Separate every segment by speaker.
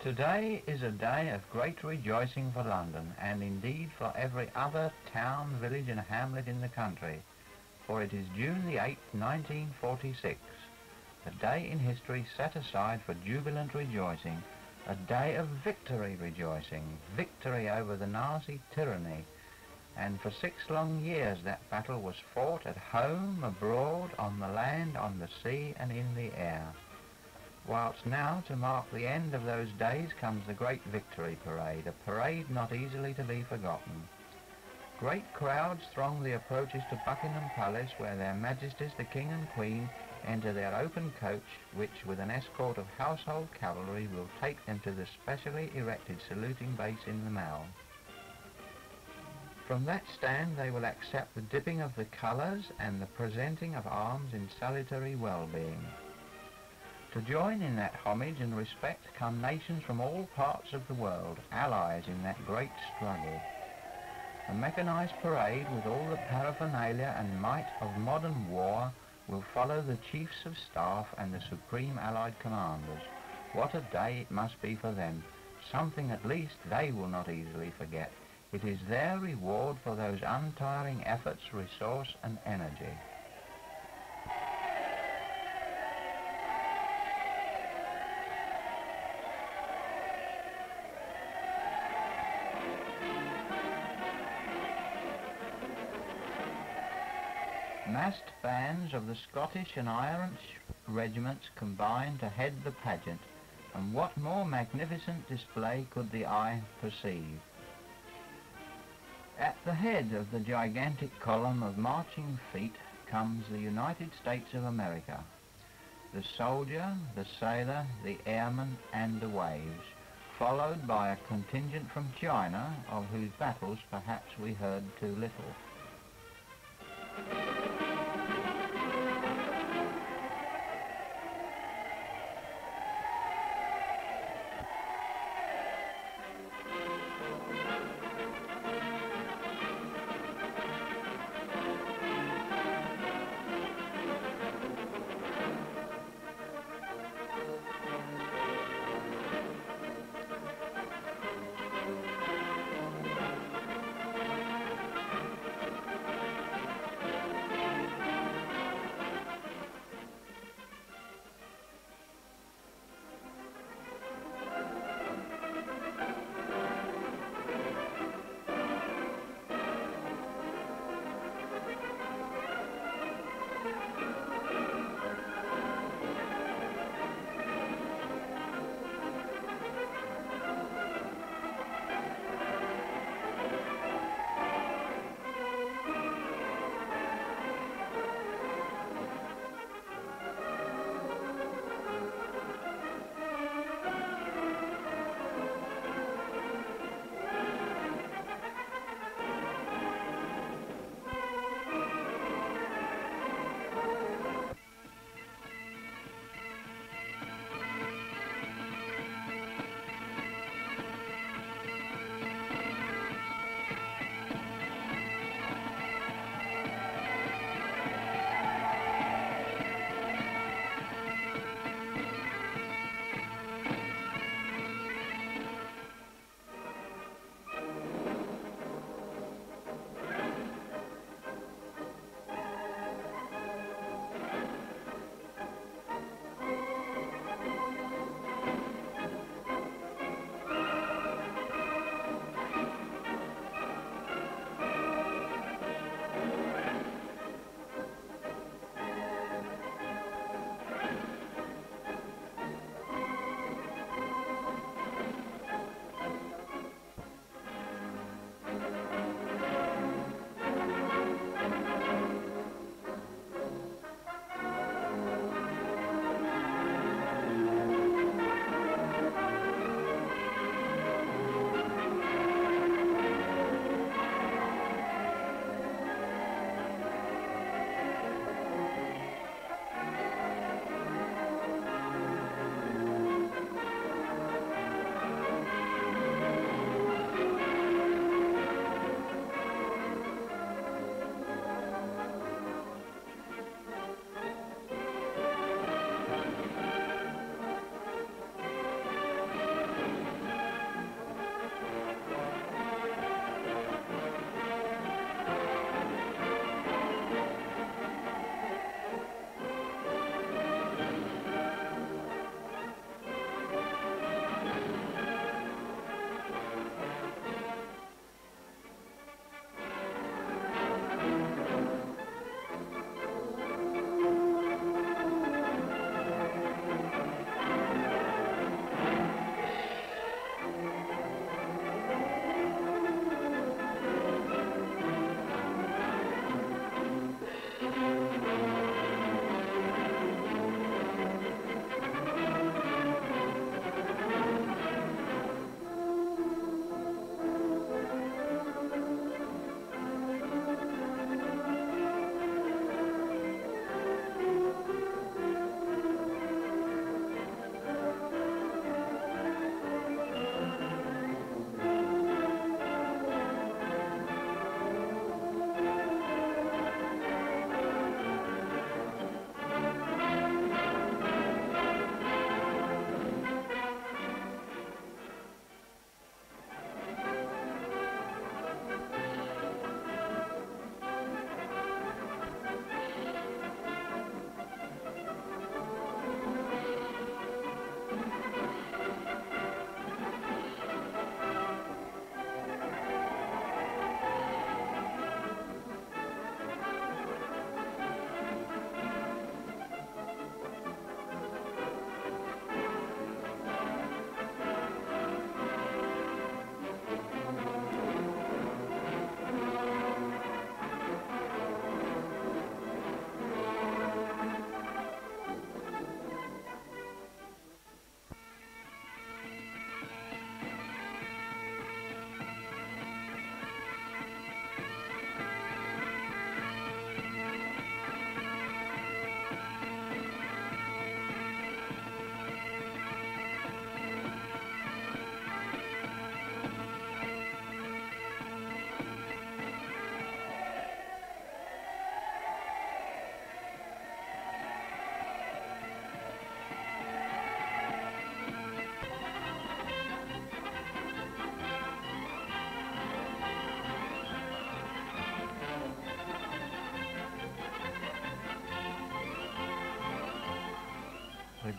Speaker 1: Today is a day of great rejoicing for London, and indeed for every other town, village and hamlet in the country, for it is June the 8th, 1946, a day in history set aside for jubilant rejoicing, a day of victory rejoicing, victory over the Nazi tyranny, and for 6 long years that battle was fought at home, abroad, on the land, on the sea and in the air. Whilst now, to mark the end of those days, comes the great victory parade, a parade not easily to be forgotten. Great crowds throng the approaches to Buckingham Palace, where their Majesties the King and Queen enter their open coach, which with an escort of household cavalry will take them to the specially erected saluting base in the Mall. From that stand they will accept the dipping of the colours and the presenting of arms in salutary well-being. To join in that homage and respect come nations from all parts of the world, allies in that great struggle. A mechanised parade with all the paraphernalia and might of modern war will follow the chiefs of staff and the supreme Allied commanders. What a day it must be for them, something at least they will not easily forget. It is their reward for those untiring efforts, resource and energy. Massed bands of the Scottish and Irish regiments combine to head the pageant, and what more magnificent display could the eye perceive? At the head of the gigantic column of marching feet comes the United States of America, the soldier, the sailor, the airman and the waves, followed by a contingent from China, of whose battles perhaps we heard too little.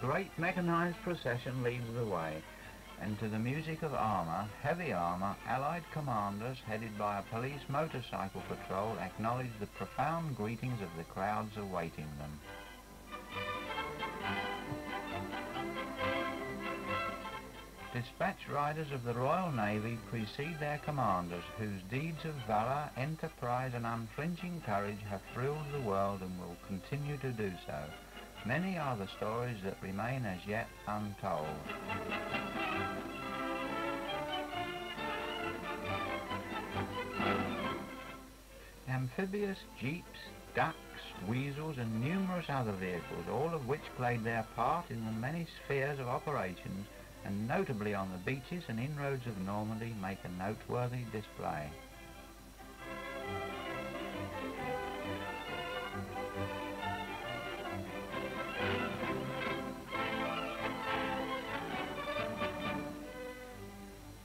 Speaker 1: great mechanised procession leads the way, and to the music of armour, heavy armour, Allied commanders headed by a police motorcycle patrol acknowledge the profound greetings of the crowds awaiting them. Dispatch riders of the Royal Navy precede their commanders, whose deeds of valour, enterprise and unflinching courage have thrilled the world and will continue to do so. Many are the stories that remain as yet untold. Amphibious jeeps, ducks, weasels and numerous other vehicles, all of which played their part in the many spheres of operations, and notably on the beaches and inroads of Normandy, make a noteworthy display.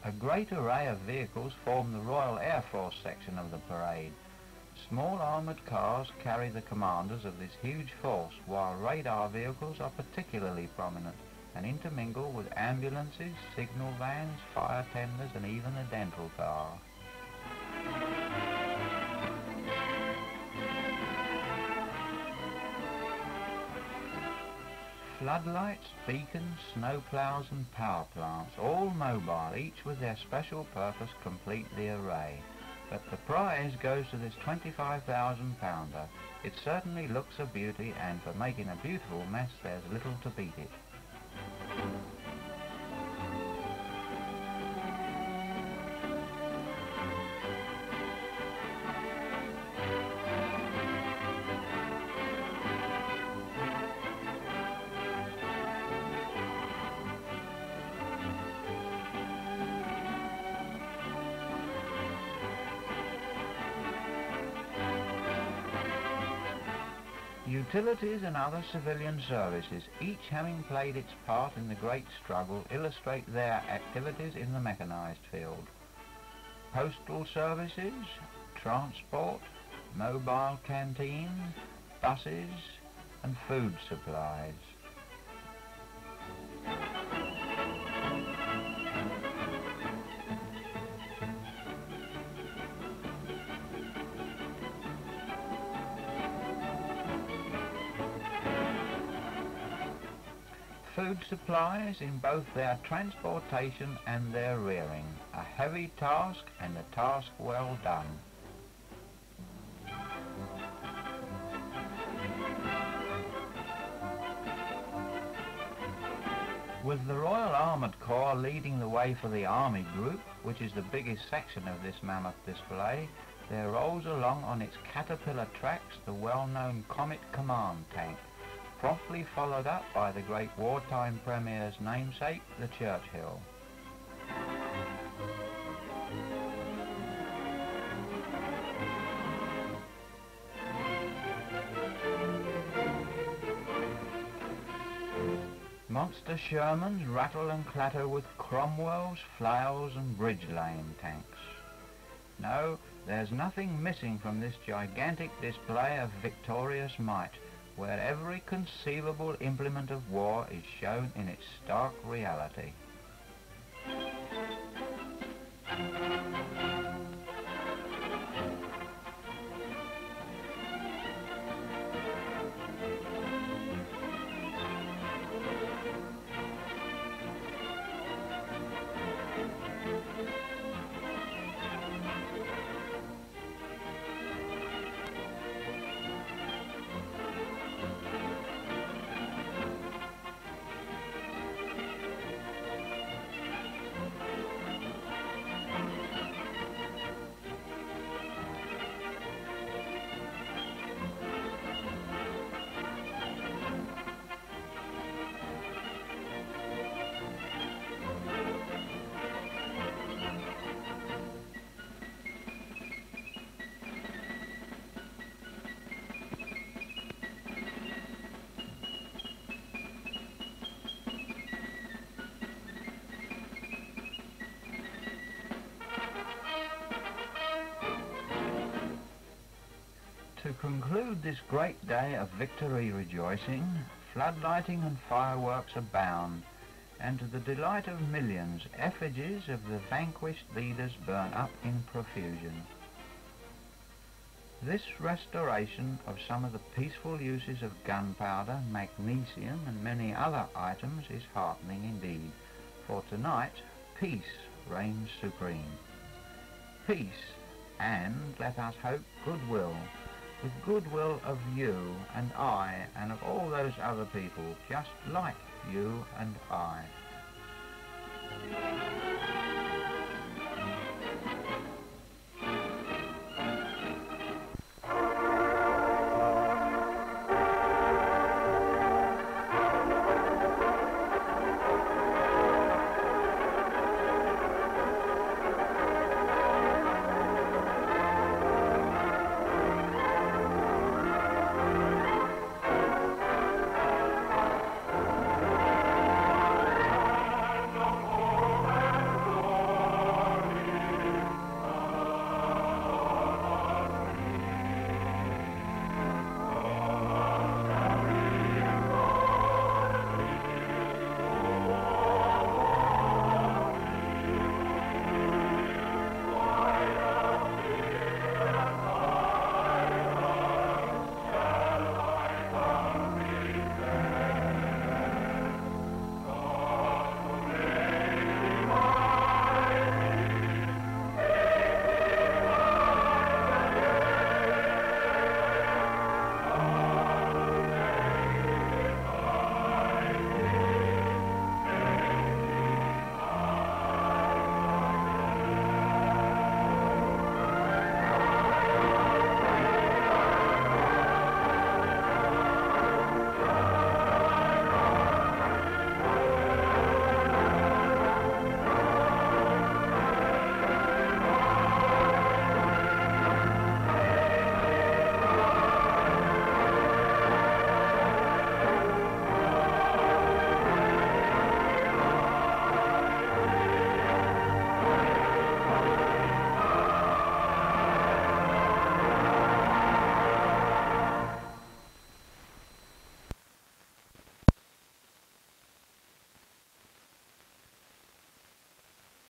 Speaker 1: A great array of vehicles form the Royal Air Force section of the parade. Small armoured cars carry the commanders of this huge force, while radar vehicles are particularly prominent and intermingle with ambulances, signal vans, fire tenders and even a dental car. Floodlights, beacons, snowplows and power plants, all mobile, each with their special purpose, complete the array. But the prize goes to this 25,000-pounder. It certainly looks a beauty, and for making a beautiful mess there's little to beat it. Utilities and other civilian services, each having played its part in the great struggle, illustrate their activities in the mechanised field. Postal services, transport, mobile canteens, buses and food supplies. Food supplies in both their transportation and their rearing, a heavy task and a task well done. With the Royal Armoured Corps leading the way for the Army Group, which is the biggest section of this mammoth display, there rolls along on its caterpillar tracks the well-known Comet Command tank, promptly followed up by the great wartime Premier's namesake, the Churchill. Monster Shermans rattle and clatter with Cromwells, Flails and Bridge Lane tanks. No, there's nothing missing from this gigantic display of victorious might, where every conceivable implement of war is shown in its stark reality. To conclude this great day of victory rejoicing, floodlighting and fireworks abound, and to the delight of millions, effigies of the vanquished leaders burn up in profusion. This restoration of some of the peaceful uses of gunpowder, magnesium and many other items is heartening indeed, for tonight peace reigns supreme. Peace and, let us hope, goodwill, with goodwill of you and I and of all those other people just like you and I.